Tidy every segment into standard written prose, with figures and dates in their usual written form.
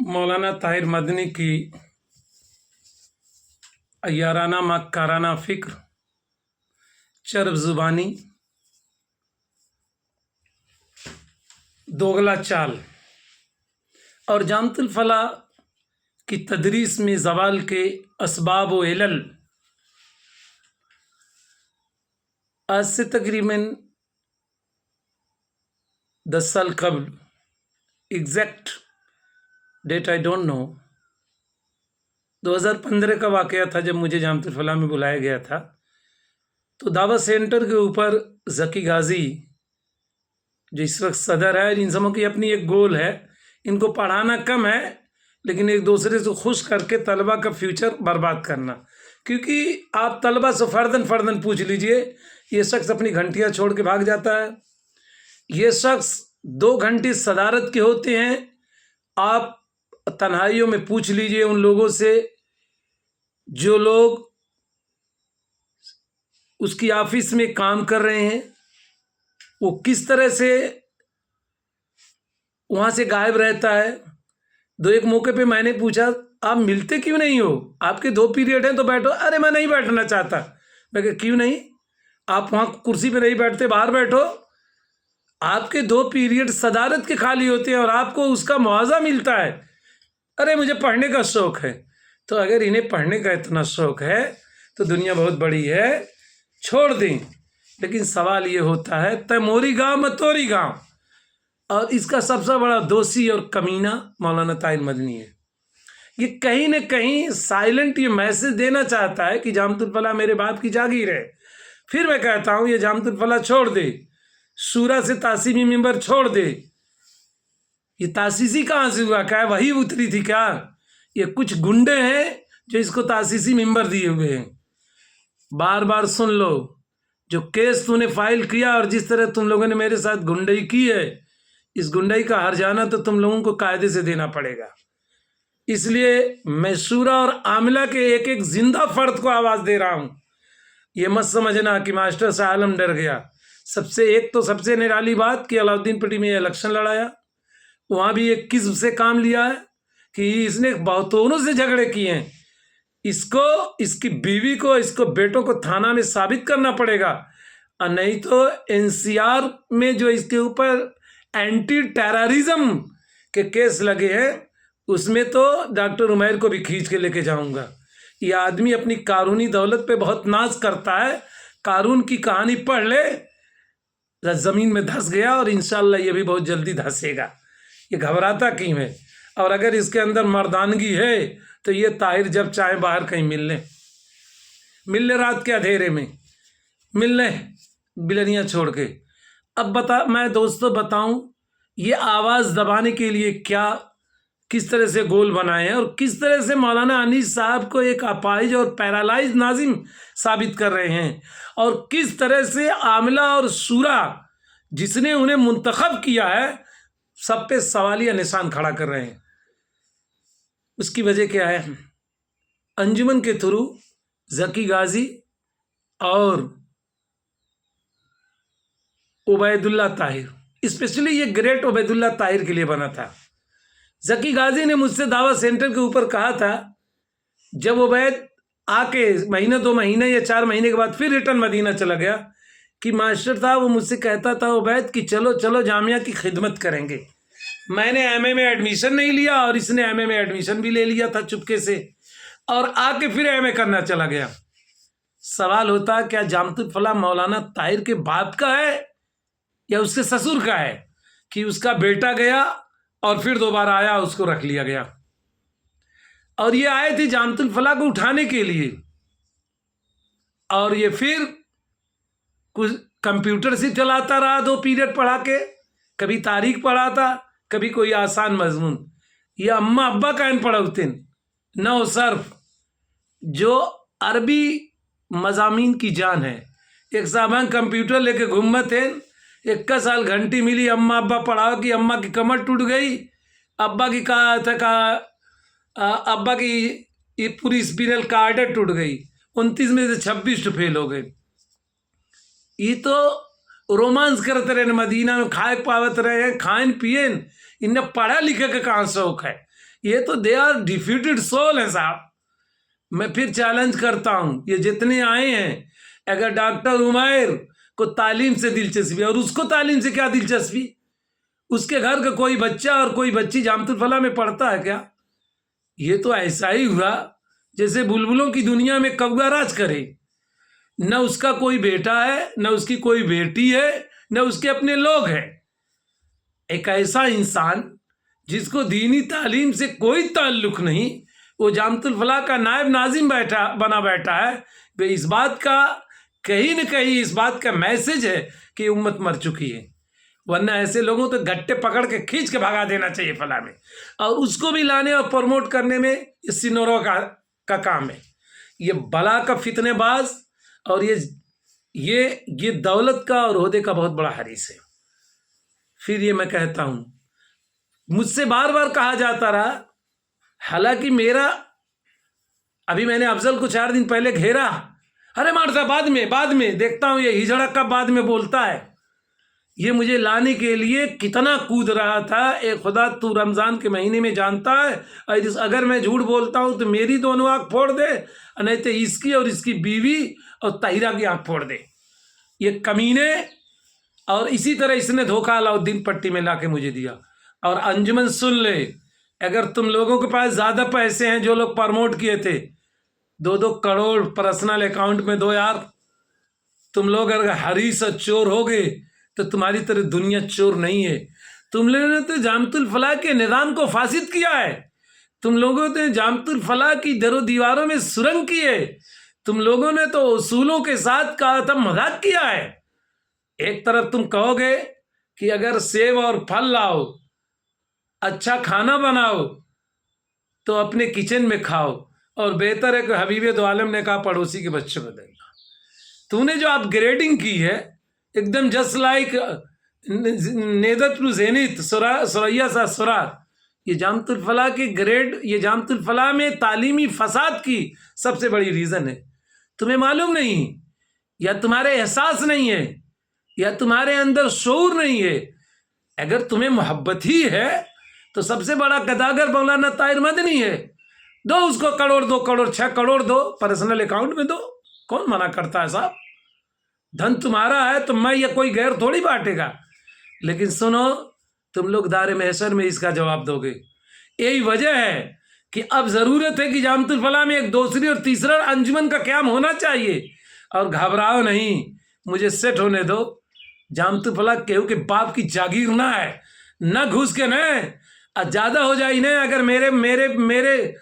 मौलाना ताहिर मदनी की अय्याराना मक्काराना फ़िक्र, चरब ज़ुबानी, दोगला चाल और जामतुल फला की तदरीस में ज़वाल के असबाब व इलल। आज से तकरीबन 10 साल कबल, exact date I don't know, 2015 का वाक़या था जब मुझे जामतुल फला में बुलाया गया था। तो दावा सेंटर के ऊपर ज़की गाज़ी जो इस वक्त सदर है, इन सबों की अपनी एक गोल है, इनको पढ़ाना कम है लेकिन एक दूसरे से खुश करके तलबा का फ्यूचर बर्बाद करना। क्योंकि आप तलबा से फ़र्दन पूछ लीजिए, ये शख्स अपनी घंटियाँ छोड़ के भाग जाता है, ये शख्स 2 घंटे सदारत के होते हैं। आप तन्हाइयों में पूछ लीजिए उन लोगों से जो लोग उसकी ऑफिस में काम कर रहे हैं, वो किस तरह से वहाँ से गायब रहता है। एक मौके पे मैंने पूछा, आप मिलते क्यों नहीं हो, आपके 2 पीरियड हैं तो बैठो। अरे मैं नहीं बैठना चाहता। मैं कहा क्यों नहीं, आप वहाँ कुर्सी पे नहीं बैठते, बाहर बैठो। आपके 2 पीरियड सदारत के खाली होते हैं और आपको उसका मुआवजा मिलता है। अरे मुझे पढ़ने का शौक़ है। तो अगर इन्हें पढ़ने का इतना शौक़ है तो दुनिया बहुत बड़ी है, छोड़ दें। लेकिन सवाल ये होता है, तैमूरी गाँव मतोरी गाँव, और इसका सबसे बड़ा दोषी और कमीना मौलाना ताहिर मदनी है। ये कहीं न कहीं साइलेंट ये मैसेज देना चाहता है कि जामतुल फला मेरे बाप की जागीर है। फिर मैं कहता हूँ ये जामतुल फला छोड़ दे, सूरा से तासीमी मिंबर छोड़ दे। ये तासीसी कहाँ से हुआ, क्या वही उतरी थी क्या? ये कुछ गुंडे हैं जो इसको तासीसी मिंबर दिए हुए हैं। बार बार सुन लो, जो केस तूने फाइल किया और जिस तरह तुम लोगों ने मेरे साथ गुंडई की है, इस गुंडई का हर्जाना तो तुम लोगों को कायदे से देना पड़ेगा। इसलिए मैं शूरा और आमिला के एक एक जिंदा फर्द को आवाज़ दे रहा हूँ। ये मत समझना कि मास्टर शाह आलम डर गया। सबसे निराली बात कि अलाउद्दीन पट्टी में इलेक्शन लड़ाया, वहाँ भी एक किस्म से काम लिया है कि इसने बहुतों से झगड़े किए हैं। इसको, इसकी बीवी को, इसको बेटों को थाना में साबित करना पड़ेगा, और नहीं तो NCR में जो इसके ऊपर एंटी टेररिज्म के केस लगे हैं उसमें तो डॉक्टर उमैर को भी खींच के लेके जाऊंगा। ये आदमी अपनी कानूनी दौलत पे बहुत नाज करता है। कानून की कहानी पढ़ ले, ज़मीन में धंस गया और इंशाल्लाह ये भी बहुत जल्दी धंसेगा। ये घबराता क्यों है? और अगर इसके अंदर मर्दानगी है तो ये ताहिर जब चाहे बाहर कहीं मिल ले रात के अंधेरे में मिल ले, बिलनियाँ छोड़ के। अब मैं दोस्तों बताऊं ये आवाज़ दबाने के लिए किस तरह से गोल बनाए हैं और किस तरह से मौलाना अनीस साहब को एक अपाहिज और पैरालाइज नाजिम साबित कर रहे हैं, और किस तरह से आमिला और शूरा जिसने उन्हें मुंतखब किया है सब पे सवालिया निशान खड़ा कर रहे हैं। उसकी वजह क्या है? अंजुमन के थ्रू ज़की गाज़ी और उबैदुल्ला ताहिर, स्पेशली ये ग्रेट उबैदुल्ला ताहिर के लिए बना था। ज़की गाज़ी ने मुझसे दावा सेंटर के ऊपर कहा था, जब उबैद आके महीना 2 महीने या 4 महीने के बाद फिर रिटर्न मदीना चला गया, कि मास्टर था वो मुझसे कहता था उबैद कि चलो चलो जामिया की खिदमत करेंगे। मैंने MA में एडमिशन नहीं लिया और इसने MA में एडमिशन भी ले लिया था चुपके से, और आके फिर MA करना चला गया। सवाल होता है क्या जामतुल फला मौलाना ताहिर के बाप का है या उसके ससुर का है, कि उसका बेटा गया और फिर दोबारा आया, उसको रख लिया गया। और ये आए थे जामतुल फला को उठाने के लिए, और ये फिर कुछ कंप्यूटर से चलाता रहा, 2 पीरियड पढ़ा के, कभी तारीख पढ़ाता, कभी कोई आसान मजमून। ये अम्मा अब्बा का इन पढ़ौतिन नौ सर्फ जो अरबी मजामीन की जान है। एक सामान कंप्यूटर लेके घूमत हैं, 21 साल घंटी मिली, अम्मा अब्बा पढ़ाओ कि अम्मा की कमर टूट गई, अब्बा की अब्बा की ये पूरी स्पिनल कार्ड टूट गई, 29 में से 26 फेल हो गए। ये तो रोमांस करते रहे, मदीना में खाए पावत रहे हैं, खाएन पियन, इन्हें पढ़ा लिखे का कहाँ शौक है। ये तो दे आर डिफीटेड सोल है साहब। मैं फिर चैलेंज करता हूं, ये जितने आए हैं, अगर डॉक्टर उमैर को तालीम से दिलचस्पी, और उसको तालीम से क्या दिलचस्पी, उसके घर का कोई बच्चा और कोई बच्ची जामतुल फलाह में पढ़ता है क्या? ये तो ऐसा ही हुआ जैसे बुलबुलों की दुनिया में कौवा राज करे। न उसका कोई बेटा है, न उसकी कोई बेटी है, न उसके अपने लोग हैं। एक ऐसा इंसान जिसको दीनी तालीम से कोई ताल्लुक नहीं, वो जामतुल फलाह का नायब नाजिम बना बैठा है। वे इस बात का कहीं न कहीं इस बात का मैसेज है कि उम्मत मर चुकी है। वरना ऐसे लोगों तो गट्टे पकड़ के खींच के भगा देना चाहिए फलाह में, और उसको भी लाने और प्रमोट करने में ये सिनोरों का काम है। ये बला का फितनेबाज और ये दौलत का और ओहदे का बहुत बड़ा हरीस है। फिर ये मैं कहता हूं, मुझसे बार बार कहा जाता रहा, हालांकि मेरा अभी मैंने अफजल को 4 दिन पहले घेरा, अरे मार साहब बाद में देखता हूं ये हिजड़ा कब बाद में बोलता है। ये मुझे लाने के लिए कितना कूद रहा था, ए खुदा तू रमज़ान के महीने में जानता है, अगर मैं झूठ बोलता हूँ तो मेरी दोनों आँख फोड़ दे, नहीं तो इसकी और इसकी बीवी और ताहिरा की आँख फोड़ दे। ये कमीने, और इसी तरह इसने धोखा अलाउद्दीन पट्टी में ला के मुझे दिया। और अंजुमन सुन ले, अगर तुम लोगों के पास ज़्यादा पैसे हैं, जो लोग प्रमोट किए थे 2-2 करोड़ पर्सनल अकाउंट में दो यार, तुम लोग अगर हरीस और चोर हो गए तो तुम्हारी तरह दुनिया चोर नहीं है। तुम लोगों ने तो जामतुल फलाह के निज़ाम को फासिद किया है, तुम लोगों ने जामतुल फलाह की दरो दीवारों में सुरंग की है, तुम लोगों ने तो उसूलों के साथ कहा था मजाक किया है। एक तरफ तुम कहोगे कि अगर सेब और फल लाओ, अच्छा खाना बनाओ तो अपने किचन में खाओ, और बेहतर है कि हबीब दो आलम ने कहा पड़ोसी के बच्चों को देना। तूने जो अपग्रेडिंग की है एकदम just like नेदत to Jenit Suraiya सा सुरार, ये जामतुल फलाह के ग्रेड, ये जामतुल फलाह में तालीमी फसाद की सबसे बड़ी रीज़न है। तुम्हें मालूम नहीं, या तुम्हारे एहसास नहीं है, या तुम्हारे अंदर शऊर नहीं है। अगर तुम्हें मोहब्बत ही है तो सबसे बड़ा गदागर मौलाना ताहिर मदनी है, दो उसको करोड़, 2 करोड़, 6 करोड़ दो, पर्सनल अकाउंट में दो, कौन मना करता है साहब? धन तुम्हारा है तो मैं या कोई गैर थोड़ी बांटेगा। लेकिन सुनो, तुम लोग दारे महशर में इसका जवाब दोगे। यही वजह है कि अब ज़रूरत है कि जामतुल फलाह में एक दूसरी और तीसरा अंजुमन का क़याम होना चाहिए। और घबराओ नहीं, मुझे सेट होने दो। जामतुल फलाह केहू के बाप की जागीर ना है, न घुस के न ज़्यादा हो जाए न। अगर मेरे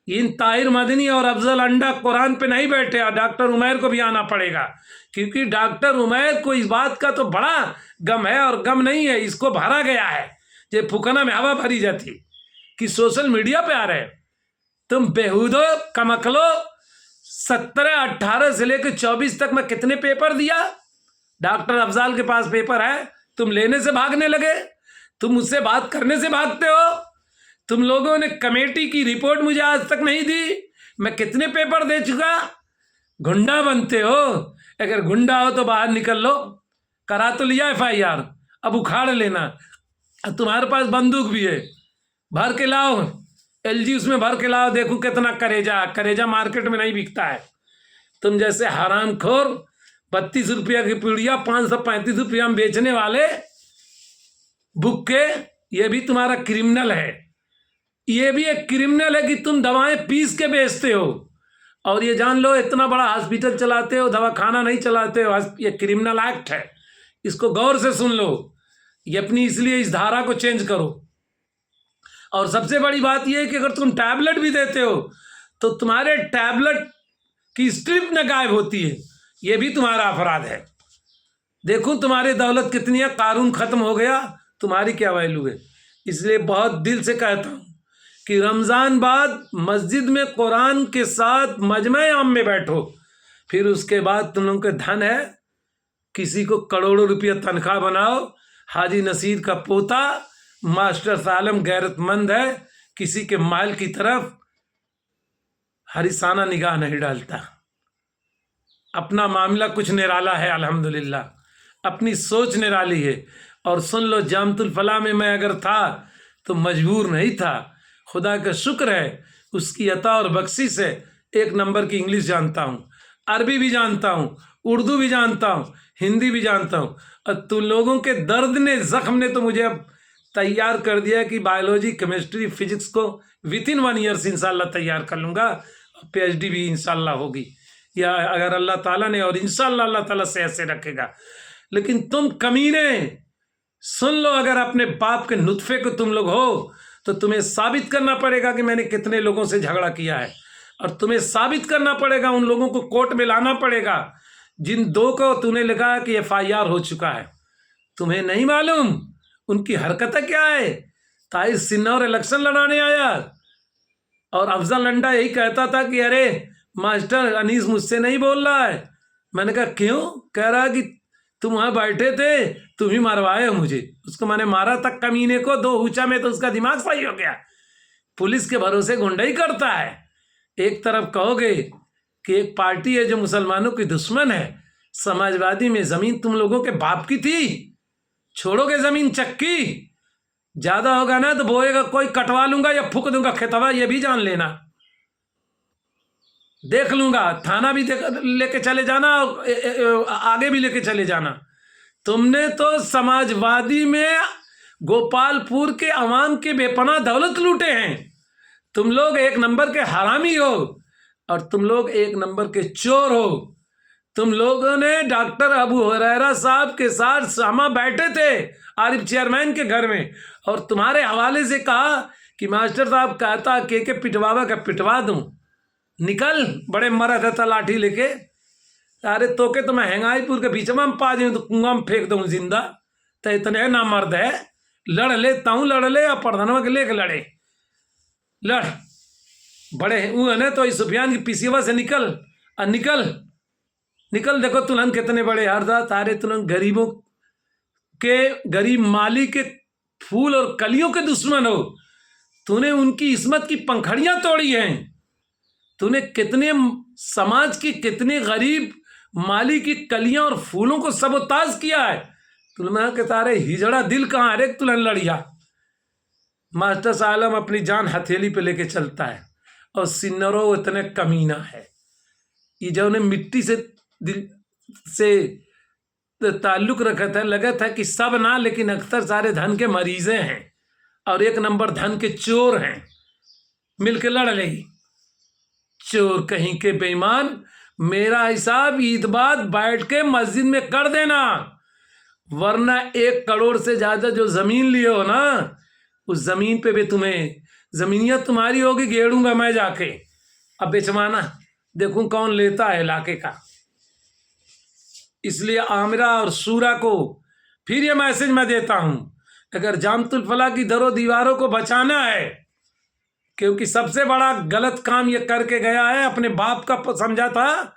इन ताहिर मदनी और अफजल अंडा कुरान पे नहीं बैठे, और डॉक्टर उमैर को भी आना पड़ेगा, क्योंकि डॉक्टर उमैर को इस बात का तो बड़ा गम है, और गम नहीं है, इसको भरा गया है। ये फुकना में हवा भरी जाती कि सोशल मीडिया पे आ रहे तुम बेहूदो कमकलो। 17-18 से लेकर 24 तक मैं कितने पेपर दिया, डॉक्टर अफजाल के पास पेपर है, तुम लेने से भागने लगे, तुम मुझसे बात करने से भागते हो। तुम लोगों ने कमेटी की रिपोर्ट मुझे आज तक नहीं दी, मैं कितने पेपर दे चुका। गुंडा बनते हो, अगर गुंडा हो तो बाहर निकल लो, करा तो लिया FIR, अब उखाड़ लेना। तुम्हारे पास बंदूक भी है, भर के लाओ, LG उसमें भर के लाओ, देखो कितना करेजा मार्केट में नहीं बिकता है। तुम जैसे हरामखोर 32 रुपया की पीड़िया 535 रुपया में बेचने वाले बुक्के, ये भी तुम्हारा क्रिमिनल है। ये भी एक क्रिमिनल है कि तुम दवाएं पीस के बेचते हो, और ये जान लो इतना बड़ा हॉस्पिटल चलाते हो, दवाखाना नहीं चलाते हो। ये क्रिमिनल एक्ट है, इसको गौर से सुन लो। ये अपनी इसलिए इस धारा को चेंज करो। और सबसे बड़ी बात यह है कि अगर तुम टैबलेट भी देते हो तो तुम्हारे टैबलेट की स्ट्रिप न गायब होती है, ये भी तुम्हारा अपराध है। देखो तुम्हारी दौलत कितनी है, कानून खत्म हो गया, तुम्हारी क्या वैल्यू है। इसलिए बहुत दिल से कहता हूँ कि रमज़ान बाद मस्जिद में कुरान के साथ मजमे आम में बैठो, फिर उसके बाद तुम लोगों के धन है, किसी को करोड़ों रुपया तनख्वाह बनाओ। हाजी नसीर का पोता मास्टर सालम गैरतमंद है, किसी के माल की तरफ हरिसाना निगाह नहीं डालता। अपना मामला कुछ निराला है, अल्हम्दुलिल्लाह, अपनी सोच निराली है। और सुन लो, जामतुल फलाह में मैं अगर था तो मजबूर नहीं था, खुदा का शुक्र है, उसकी अता और बख्शिश है, 1 नंबर की इंग्लिश जानता हूँ, अरबी भी जानता हूँ, उर्दू भी जानता हूँ, हिंदी भी जानता हूँ। और तुम लोगों के दर्द ने, जख्म ने तो मुझे अब तैयार कर दिया कि बायोलॉजी, केमिस्ट्री, फिजिक्स को विथिन 1 ईयर इंशाल्लाह तैयार कर लूँगा। PhD भी इंशाल्लाह होगी, या अगर अल्लाह ताला ने, और इंशाल्लाह अल्लाह ताला से ऐसे रखेगा। लेकिन तुम कमीने सुन लो, अगर अपने बाप के नुत्फे को तुम लोग हो तो तुम्हें साबित करना पड़ेगा कि मैंने कितने लोगों से झगड़ा किया है, और तुम्हें साबित करना पड़ेगा, उन लोगों को कोर्ट में लाना पड़ेगा जिन 2 को तूने लिखा है कि FIR हो चुका है। तुम्हें नहीं मालूम उनकी हरकतें क्या है। ताहिर सिन्नौर इलेक्शन लड़ाने आया और अफजल अंडा यही कहता था कि अरे मास्टर अनीस मुझसे नहीं बोल रहा है। मैंने कहा क्यों? कह रहा कि तुम वहाँ बैठे थे, तुम ही मरवाए हो मुझे। उसको मैंने मारा तक कमीने को 2 ऊंचा में, तो उसका दिमाग सही हो गया। पुलिस के भरोसे गुंडा ही करता है। एक तरफ कहोगे कि एक पार्टी है जो मुसलमानों की दुश्मन है, समाजवादी में जमीन तुम लोगों के बाप की थी, छोड़ोगे जमीन चक्की, ज्यादा होगा ना तो बोएगा कोई, कटवा लूंगा या फूक दूंगा खेतवा, ये भी जान लेना, देख लूंगा, थाना भी लेके चले जाना, आगे भी लेके चले जाना। तुमने तो समाजवादी में गोपालपुर के अवाम के बेपनाह दौलत लूटे हैं। तुम लोग 1 नंबर के हरामी हो, और तुम लोग 1 नंबर के चोर हो। तुम लोगों ने डॉक्टर अबू हुरैरा साहब के साथ शामा बैठे थे आरिफ चेयरमैन के घर में, और तुम्हारे हवाले से कहा कि मास्टर साहब कहता के पिटवावा का पिटवा दूं, निकल, बड़े मरद है लाठी लेके। अरे तोके तो मैं हेंगाईपुर के बीच में पा जाऊँ तो कुआं में फेंक दूँ जिंदा। तो इतने ना मर्द है, लड़ लेता हूँ, लड़ ले, या प्रधानवा के लेके लड़े, लड़, बड़े वो है ना। तो इस सुफियान की पिसीवा से निकल, और निकल निकल। देखो तुलन कितने बड़े हरदा तारे, तुलन गरीबों के, गरीब माली के फूल और कलियों के दुश्मन हो। तूने उनकी इस्मत की पंखड़ियां तोड़ी हैं। तूने कितने समाज की, कितने गरीब माली की कलियां और फूलों को सबोताज किया है। तुलना के तारे हिजड़ा दिल कहाँ, अरे तुलन लड़िया। मास्टर सालम अपनी जान हथेली पे लेके चलता है, और सिन्नरो इतने कमीना है। ये जो ने मिट्टी से दिल से ताल्लुक रखा था, लगा था कि सब ना, लेकिन अक्सर सारे धन के मरीजे हैं, और 1 नंबर धन के चोर हैं। मिलके लड़ लेगी। चोर कहीं के बेईमान, मेरा हिसाब ईद बाद बैठ के मस्जिद में कर देना, वरना 1 करोड़ से ज्यादा जो जमीन लिए हो ना, उस जमीन पे भी तुम्हें, जमीनियत तुम्हारी होगी, गेड़ूंगा मैं जाके, अब बेचवाना, देखूं कौन लेता है इलाके का। इसलिए आमिरा और सूरा को फिर ये मैसेज मैं देता हूं, अगर जामतुल फला की दरों दीवारों को बचाना है, क्योंकि सबसे बड़ा गलत काम ये करके गया है, अपने बाप का समझा था,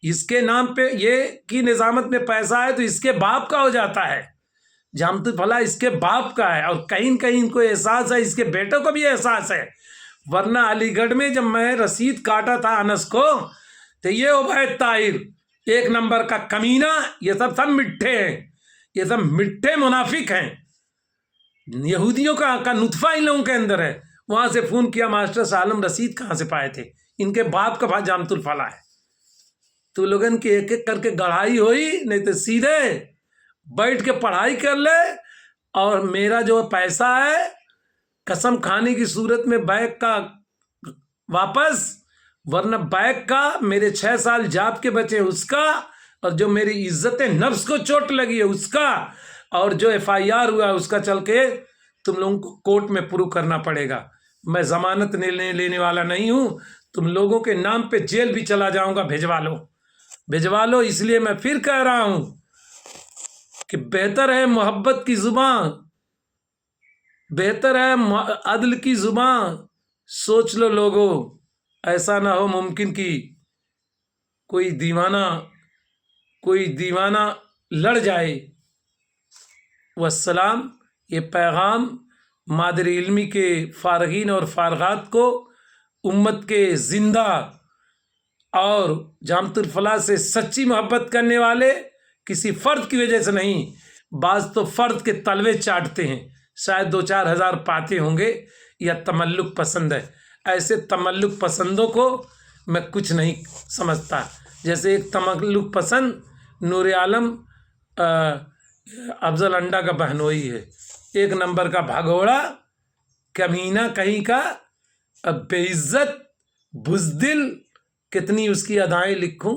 इसके नाम पे ये की निजामत में पैसा है तो इसके बाप का हो जाता है। जामतुल फला इसके बाप का है, और कहीं कहीं इनको एहसास है, इसके बेटों को भी एहसास है। वरना अलीगढ़ में जब मैं रसीद काटा था अनस को, तो ये उबैद ताहिर 1 नंबर का कमीना, ये सब मिट्ठे हैं, ये सब मिट्ठे मुनाफिक हैं। यहूदियों का नुत्फा इन लोगों के अंदर है। वहां से फोन किया, मास्टर सालम रसीद कहाँ से पाए थे? इनके बाप का भाई जामतुल फला है। तो लोगन की एक एक करके गढ़ाई हुई, नहीं तो सीधे बैठ के पढ़ाई कर ले, और मेरा जो पैसा है कसम खाने की सूरत में बैग का वापस, वरना बैग का मेरे 6 साल जाप के बचे उसका, और जो मेरी इज्जत नफ्स को चोट लगी है उसका, और जो FIR हुआ है उसका चल के तुम लोगों को कोर्ट में प्रूव करना पड़ेगा। मैं जमानत लेने वाला नहीं हूँ, तुम लोगों के नाम पे जेल भी चला जाऊंगा, भिजवा लो, भिजवा लो। इसलिए मैं फिर कह रहा हूं कि बेहतर है मोहब्बत की जुबान, बेहतर है अदल की जुबान। सोच लो लोगों, ऐसा ना हो मुमकिन कि कोई दीवाना लड़ जाए। वस्सलाम। ये पैगाम मादरी इल्मी के फारगीन और फारगात को, उम्मत के जिंदा और जामतुल फला से सच्ची मोहब्बत करने वाले, किसी फ़र्द की वजह से नहीं, बाज़ तो फ़र्द के तलवे चाटते हैं, शायद 2-4 हज़ार पाते होंगे, या तमल्लुक पसंद है। ऐसे तमल्लुक पसंदों को मैं कुछ नहीं समझता। जैसे एक तमल्लुक पसंद नूर आलम अफजल अंडा का बहनोई है, एक नंबर का भगोड़ा, कमीना कहीं का, बेइज्जत, बुज़दिल, कितनी उसकी अदाएं लिखूं